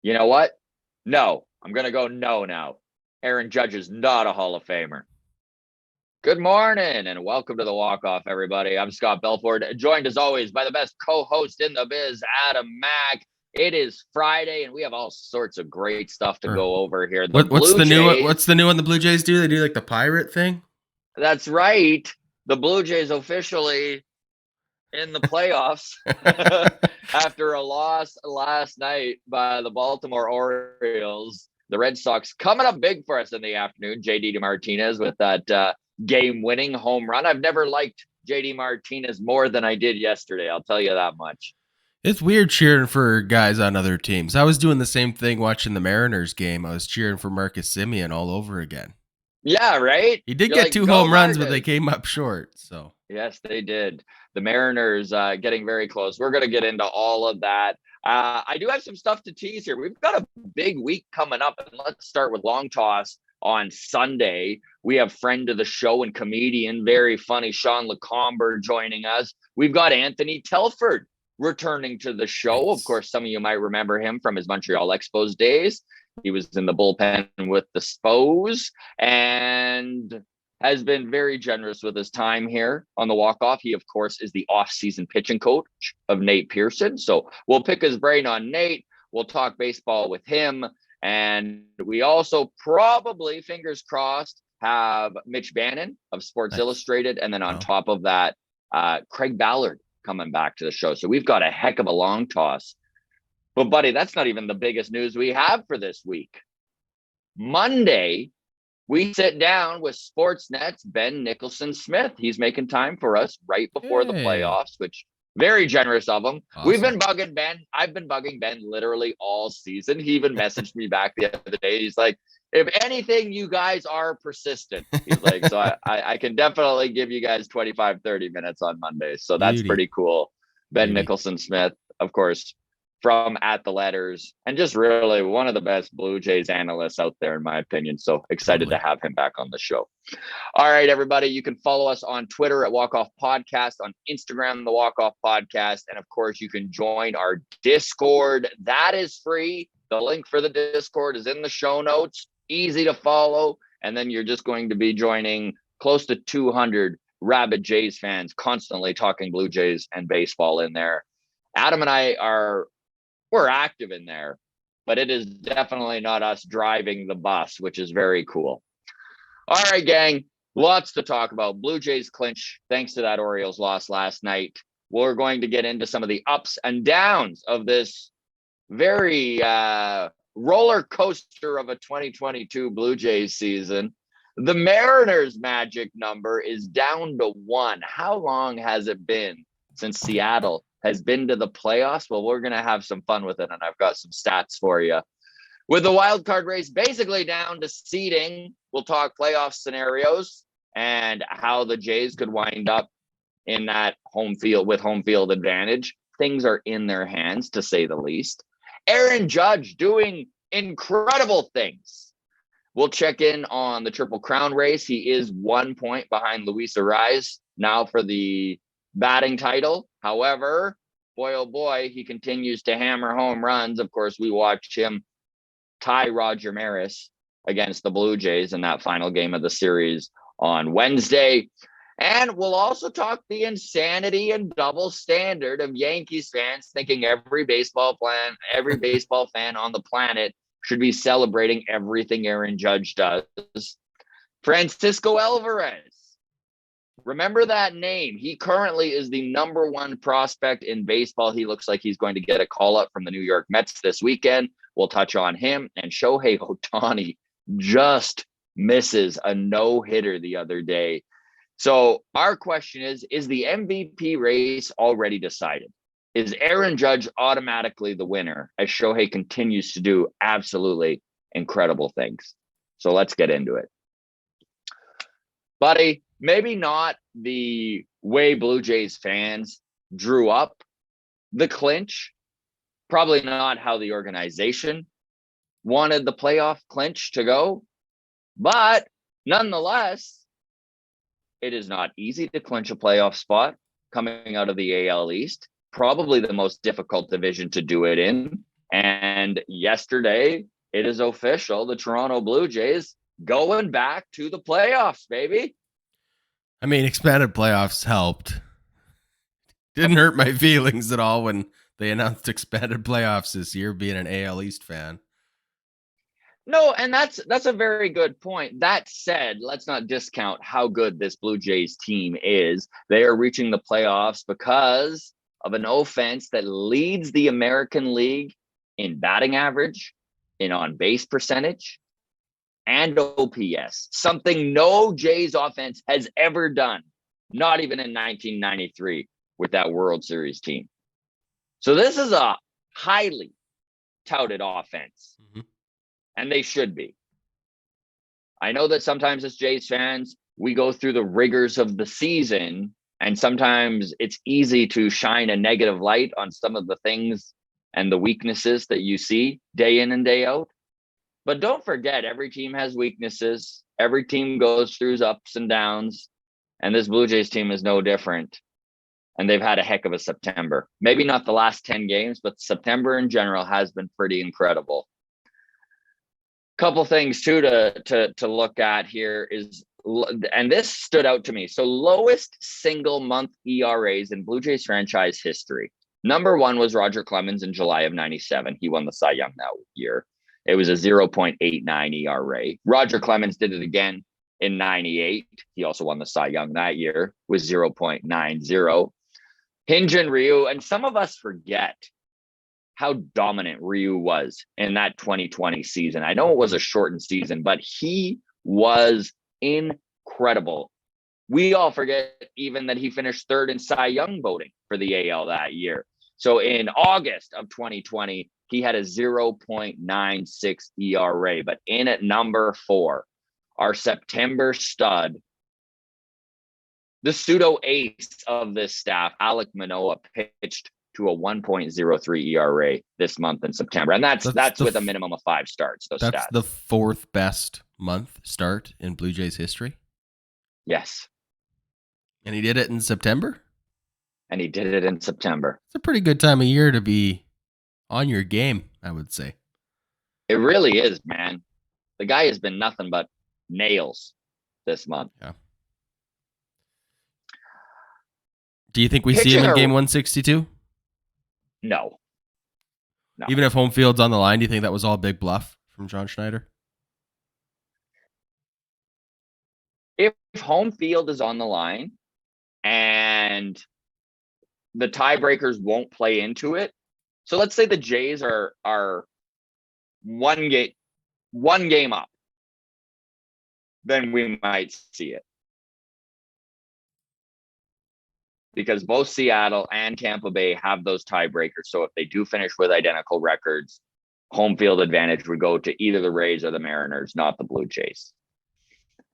You know what? No, I'm going to go no now. Aaron Judge is not a Hall of Famer. Good morning and welcome to the Walk-Off, everybody. I'm Scott Belford, joined as always by the best co-host in the biz, Adam Mack. It is Friday and we have all sorts of great stuff to go over here. What's the new one the Blue Jays do? They do like the pirate thing? That's right. The Blue Jays officially in the playoffs after a loss last night by the Baltimore Orioles. The Red Sox coming up big for us in the afternoon. JD Martinez with that game-winning home run. I've never liked JD Martinez more than I did yesterday. I'll tell you that much. It's weird cheering for guys on other teams. I was doing the same thing watching the Mariners game. I was cheering for Marcus Semien all over again. Yeah, right? He did get two home runs, but they came up short. So yes, they did. The Mariners getting very close. We're going to get into all of that. I do have some stuff to tease here. We've got a big week coming up, and let's start with long toss on Sunday. We have friend of the show and comedian, very funny, Sean Lacomber joining us. We've got Anthony Telford returning to the show. Of course, some of you might remember him from his Montreal Expos days. He was in the bullpen with the Spos and has been very generous with his time here on the walk-off. He, of course, is the off-season pitching coach of Nate Pearson. So we'll pick his brain on Nate. We'll talk baseball with him. And we also probably, fingers crossed, have Mitch Bannon of Sports Illustrated. And then on top of that, Craig Ballard coming back to the show. So we've got a heck of a long toss. But, buddy, that's not even the biggest news we have for this week. Monday, we sit down with Sportsnet's Ben Nicholson-Smith. He's making time for us right before the playoffs, which very generous of him. Awesome. We've been bugging Ben. I've been bugging Ben literally all season. He even messaged me back the other day. He's like, if anything, you guys are persistent. He's like, so I can definitely give you guys 25, 30 minutes on Monday. So that's pretty cool. Ben Nicholson-Smith, of course, from At the Letters, and just really one of the best Blue Jays analysts out there, in my opinion. So excited to have him back on the show. All right, everybody, you can follow us on Twitter at Walk Off Podcast, on Instagram, the Walk Off Podcast, and of course, you can join our Discord. That is free. The link for the Discord is in the show notes. Easy to follow, and then you're just going to be joining close to 200 rabid Jays fans constantly talking Blue Jays and baseball in there. Adam and I we're active in there, but it is definitely not us driving the bus, which is very cool. All right, gang, lots to talk about. Blue Jays clinch thanks to that Orioles loss last night. We're going to get into some of the ups and downs of this very roller coaster of a 2022 Blue Jays season. The Mariners' magic number is down to 1. How long has it been since Seattle has been to the playoffs? Well, we're going to have some fun with it, and I've got some stats for you. With the wild card race basically down to seeding, we'll talk playoff scenarios and how the Jays could wind up in that home field with home field advantage. Things are in their hands, to say the least. Aaron Judge doing incredible things. We'll check in on the Triple Crown race. He is 1 point behind Luis Arraez now for the batting title. However, boy, oh boy, he continues to hammer home runs. Of course, we watched him tie Roger Maris against the Blue Jays in that final game of the series on Wednesday. And we'll also talk the insanity and double standard of Yankees fans thinking every baseball fan on the planet should be celebrating everything Aaron Judge does. Francisco Alvarez. Remember that name. He currently is the number 1 prospect in baseball. He looks like he's going to get a call up from the New York Mets this weekend. We'll touch on him. And Shohei Ohtani just misses a no-hitter the other day. So our question is the MVP race already decided? Is Aaron Judge automatically the winner as Shohei continues to do absolutely incredible things? So let's get into it. Buddy, maybe not the way Blue Jays fans drew up the clinch, probably not how the organization wanted the playoff clinch to go, but nonetheless, it is not easy to clinch a playoff spot coming out of the AL East, probably the most difficult division to do it in. And yesterday, it is official. The Toronto Blue Jays going back to the playoffs, baby. I mean, expanded playoffs helped. Didn't hurt my feelings at all when they announced expanded playoffs this year, being an AL East fan. No, and that's a very good point. That said, let's not discount how good this Blue Jays team is. They are reaching the playoffs because of an offense that leads the American League in batting average, in on-base percentage, and OPS. Something no Jays offense has ever done, not even in 1993 with that World Series team. So this is a highly touted offense. Mm-hmm. And they should be. I know that sometimes as Jays fans, we go through the rigors of the season, and sometimes it's easy to shine a negative light on some of the things and the weaknesses that you see day in and day out. But don't forget, every team has weaknesses. Every team goes through ups and downs, and this Blue Jays team is no different. And they've had a heck of a September. Maybe not the last 10 games, but September in general has been pretty incredible. Couple things too to look at here is, and this stood out to me. So lowest single month ERAs in Blue Jays franchise history. Number one was Roger Clemens in July of 97. He won the Cy Young that year. It was a 0.89 ERA. Roger Clemens did it again in 98. He also won the Cy Young that year with 0.90. Hyun-Jin Ryu, and some of us forget how dominant Ryu was in that 2020 season. I know it was a shortened season, but he was incredible. We all forget even that he finished third in Cy Young voting for the AL that year. So in August of 2020, he had a 0.96 ERA, but in at number 4, our September stud, the pseudo ace of this staff, Alek Manoah, pitched to a 1.03 ERA this month in September. And that's with a minimum of 5 starts. That's stats. The 4th best month start in Blue Jays history? Yes. And he did it in September? And he did it in September. It's a pretty good time of year to be on your game, I would say. It really is, man. The guy has been nothing but nails this month. Yeah. Do you think we see him in game 162? No. Even if home field's on the line, do you think that was all big bluff from John Schneider? If home field is on the line and the tiebreakers won't play into it, so let's say the Jays are one game up, then we might see it. Because both Seattle and Tampa Bay have those tiebreakers. So if they do finish with identical records, home field advantage would go to either the Rays or the Mariners, not the Blue Jays.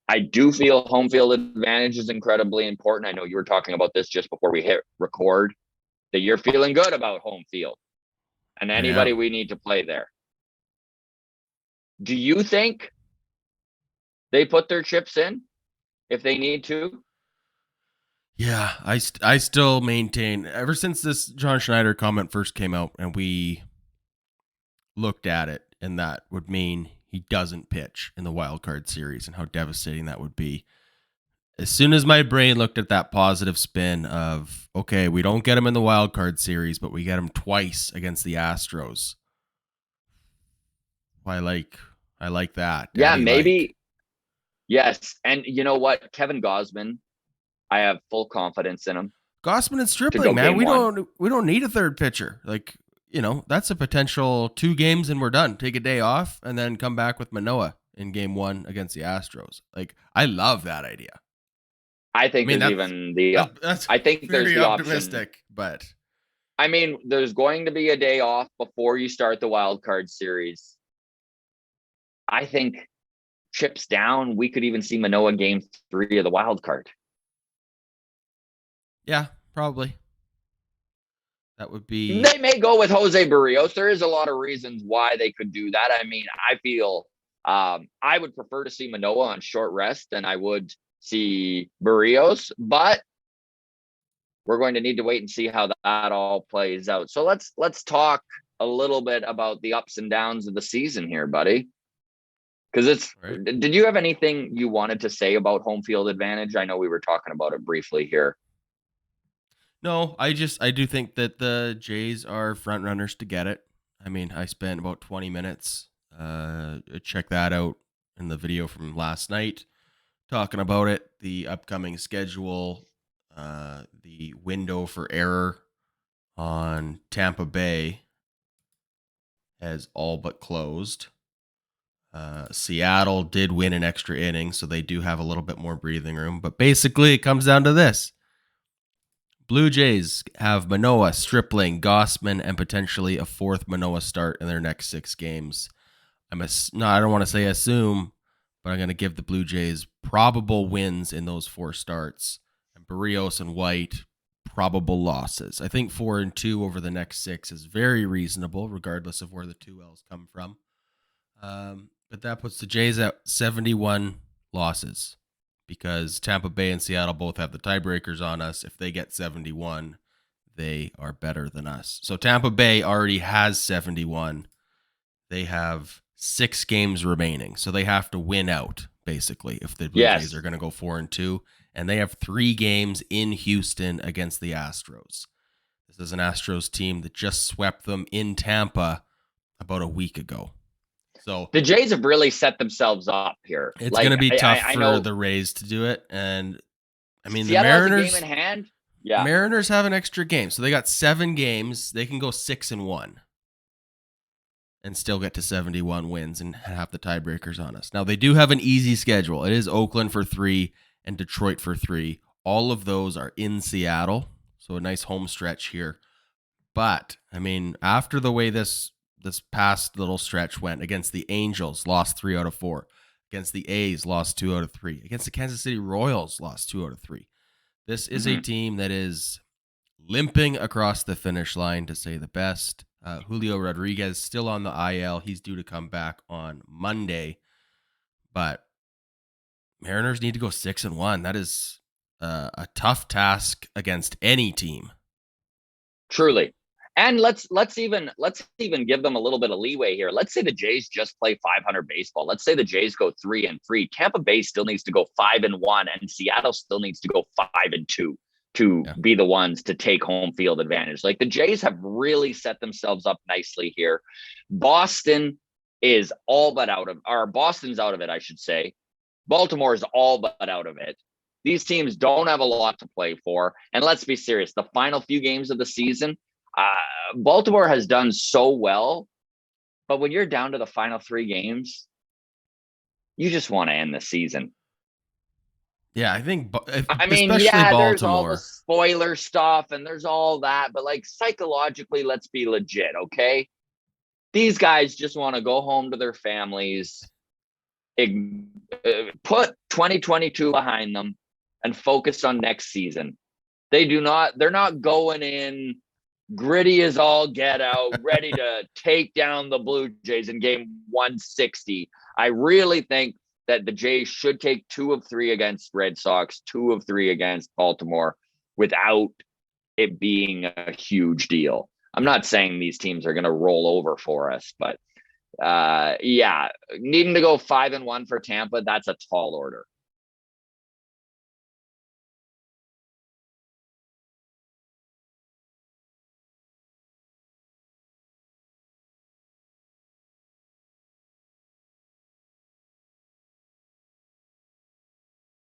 I do feel home field advantage is incredibly important. I know you were talking about this just before we hit record, that you're feeling good about home field and anybody we need to play there. Do you think they put their chips in if they need to? Yeah, I still maintain, ever since this John Schneider comment first came out and we looked at it, and that would mean he doesn't pitch in the wild card series and how devastating that would be. As soon as my brain looked at that positive spin of, okay, we don't get him in the wild card series, but we get him twice against the Astros. I like that. Yeah, maybe. Yes. And you know what? Kevin Gausman, I have full confidence in him. Gausman and Stripling, man. We don't need a third pitcher. Like, that's a potential 2 games and we're done. Take a day off and then come back with Manoah in game 1 against the Astros. Like, I love that idea. I think I think there's the optimistic option, but I mean, there's going to be a day off before you start the wild card series. I think chips down, we could even see Manoah game 3 of the wild card. Yeah, probably. That would be. They may go with Jose Barrios. There is a lot of reasons why they could do that. I mean, I feel I would prefer to see Manoah on short rest than I would see Barrios, but we're going to need to wait and see how that all plays out. So let's talk a little bit about the ups and downs of the season here, buddy. Because Right. did you have anything you wanted to say about home field advantage? I know we were talking about it briefly here. No, I do think that the Jays are front runners to get it. I mean, I spent about 20 minutes, check that out in the video from last night, talking about it, the upcoming schedule, the window for error on Tampa Bay has all but closed. Seattle did win an extra inning, so they do have a little bit more breathing room. But basically, it comes down to this. Blue Jays have Manoah, Stripling, Gossman, and potentially a fourth Manoah start in their next 6 games. I don't want to say assume, but I'm going to give the Blue Jays probable wins in those 4 starts. And Barrios and White, probable losses. I think 4-2 over the next 6 is very reasonable, regardless of where the 2 L's come from. But that puts the Jays at 71 losses, because Tampa Bay and Seattle both have the tiebreakers on us. If they get 71, they are better than us. So Tampa Bay already has 71. They have 6 games remaining, so they have to win out, basically, if the Blue Jays are going to go 4-2. And they have 3 games in Houston against the Astros. This is an Astros team that just swept them in Tampa about a week ago. So the Jays have really set themselves up here. It's going to be tough for the Rays to do it. And I mean, Seattle the Mariners has a game in hand. Yeah. Mariners have an extra game. So they got 7 games. They can go 6-1 and still get to 71 wins and have the tiebreakers on us. Now, they do have an easy schedule. It is Oakland for 3 and Detroit for 3. All of those are in Seattle. So a nice home stretch here. But, I mean, after the way this past little stretch went, against the Angels, lost 3 out of 4. Against the A's, lost 2 out of 3. Against the Kansas City Royals, lost 2 out of 3. This is a team that is limping across the finish line, to say the best. Julio Rodriguez still on the IL. He's due to come back on Monday. But Mariners need to go 6-1. That is a tough task against any team. Truly. And let's even give them a little bit of leeway here. Let's say the Jays just play 500 baseball. Let's say the Jays go 3-3. Tampa Bay still needs to go 5-1, and Seattle still needs to go 5-2 to be the ones to take home field advantage. Like, the Jays have really set themselves up nicely here. Boston is all but out of, or Boston's out of it, I should say. Baltimore is all but out of it. These teams don't have a lot to play for. And let's be serious, the final few games of the season, Baltimore has done so well, but when you're down to the final 3 games, you just want to end the season. Yeah, I think, there's all the spoiler stuff and there's all that, but like, psychologically, let's be legit, okay? These guys just want to go home to their families, put 2022 behind them, and focus on next season. They're not going in gritty as all get out, ready to take down the Blue Jays in game 160. I really think that the Jays should take 2 of 3 against Red Sox, 2 of 3 against Baltimore, without it being a huge deal. I'm not saying these teams are going to roll over for us, but needing to go 5-1 for Tampa, that's a tall order.